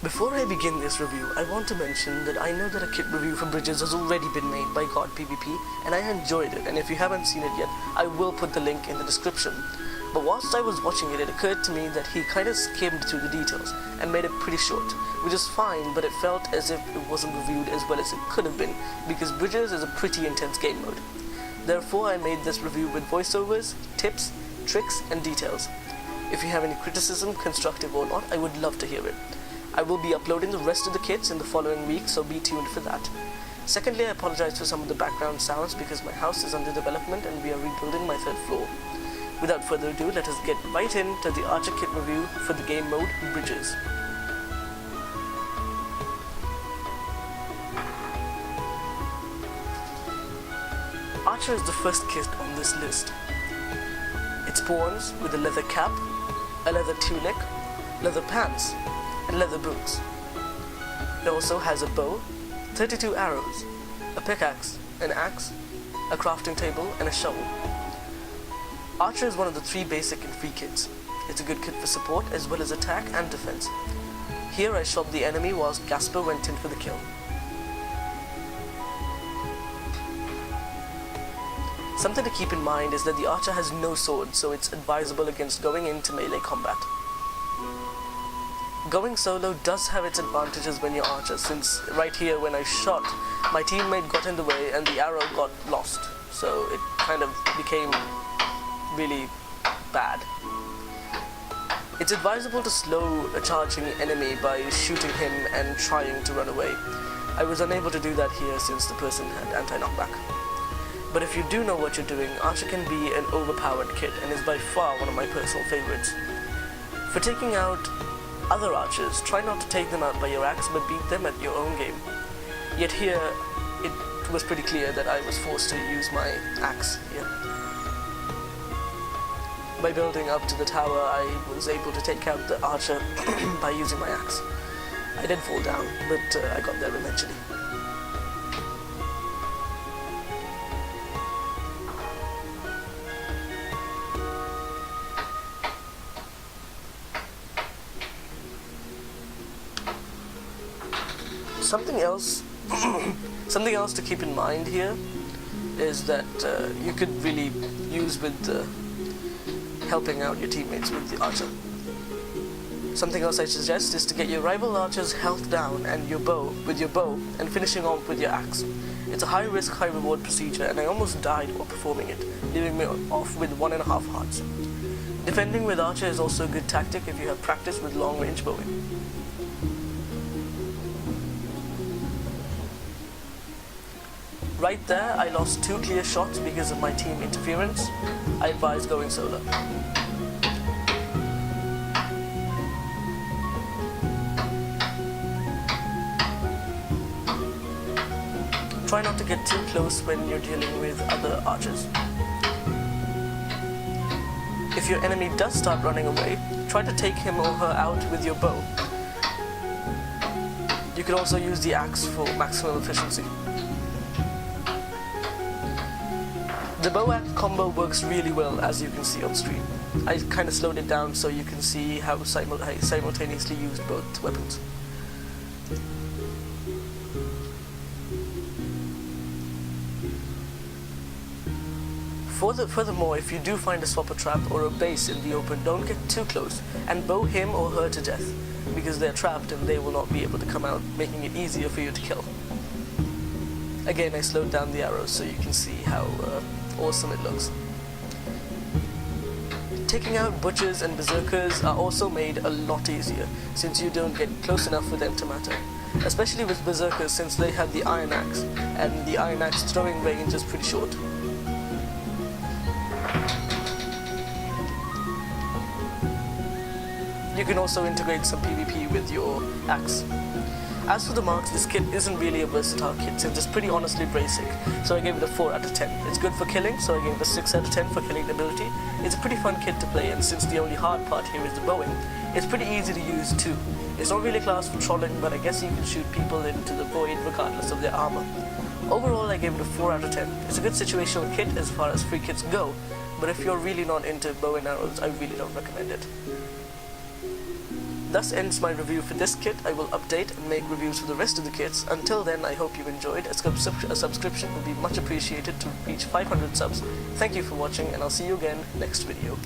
Before I begin this review, I want to mention that I know that a kit review for Bridges has already been made by God PvP, and I enjoyed it, and if you haven't seen it yet, I will put the link in the description. But whilst I was watching it, it occurred to me that he kind of skimmed through the details and made it pretty short, which is fine, but it felt as if it wasn't reviewed as well as it could have been, because Bridges is a pretty intense game mode. Therefore, I made this review with voiceovers, tips, tricks, and details. If you have any criticism, constructive or not, I would love to hear it. I will be uploading the rest of the kits in the following week, so be tuned for that. Secondly, I apologize for some of the background sounds because my house is under development and we are rebuilding my third floor. Without further ado, let us get right into the Archer kit review for the game mode Bridges. Archer is the first kit on this list. It spawns with a leather cap, a leather tunic, leather pants, and leather boots. It also has a bow, 32 arrows, a pickaxe, an axe, a crafting table, and a shovel. Archer is one of the 3 basic and free kits. It's a good kit for support as well as attack and defense. Here I shot the enemy whilst Gasper went in for the kill. Something to keep in mind is that the Archer has no sword, so it's advisable against going into melee combat. Going solo does have its advantages when you're Archer, since right here when I shot, my teammate got in the way and the arrow got lost, so it kind of became really bad. It's advisable to slow a charging enemy by shooting him and trying to run away. I was unable to do that here since the person had anti-knockback. But if you do know what you're doing, Archer can be an overpowered kit and is by far one of my personal favorites. For taking out other archers, try not to take them out by your axe but beat them at your own game. Yet here, it was pretty clear that I was forced to use my axe here. By building up to the tower, I was able to take out the archer by using my axe. I did fall down, but I got there eventually. Something else to keep in mind here is that you could really use with helping out your teammates with the archer. Something else I suggest is to get your rival archer's health down and your bow and finishing off with your axe. It's a high risk, high reward procedure, and I almost died while performing it, leaving me off with 1.5 hearts. Defending with archer is also a good tactic if you have practice with long range bowing. Right there, I lost 2 clear shots because of my team interference. I advise going solo. Try not to get too close when you're dealing with other archers. If your enemy does start running away, try to take him or her out with your bow. You can also use the axe for maximum efficiency. The bow axe combo works really well, as you can see on screen. I kind of slowed it down so you can see how I simultaneously used both weapons. Furthermore, if you do find a swapper trap or a base in the open, don't get too close and bow him or her to death, because they're trapped and they will not be able to come out, making it easier for you to kill. Again, I slowed down the arrows so you can see how awesome it looks. Taking out butchers and berserkers are also made a lot easier, since you don't get close enough for them to matter. Especially with berserkers, since they have the iron axe, and the iron axe throwing range is pretty short. You can also integrate some PvP with your axe. As for the marks, this kit isn't really a versatile kit since it's pretty honestly basic, so I gave it a 4 out of 10. It's good for killing, so I gave it a 6 out of 10 for killing ability. It's a pretty fun kit to play, and since the only hard part here is the bowing, it's pretty easy to use too. It's not really a class for trolling, but I guess you can shoot people into the void regardless of their armor. Overall, I gave it a 4 out of 10. It's a good situational kit as far as free kits go, but if you're really not into bow and arrows, I really don't recommend it. Thus ends my review for this kit. I will update and make reviews for the rest of the kits. Until then, I hope you enjoyed. A subscription would be much appreciated to reach 500 subs. Thank you for watching, and I'll see you again next video.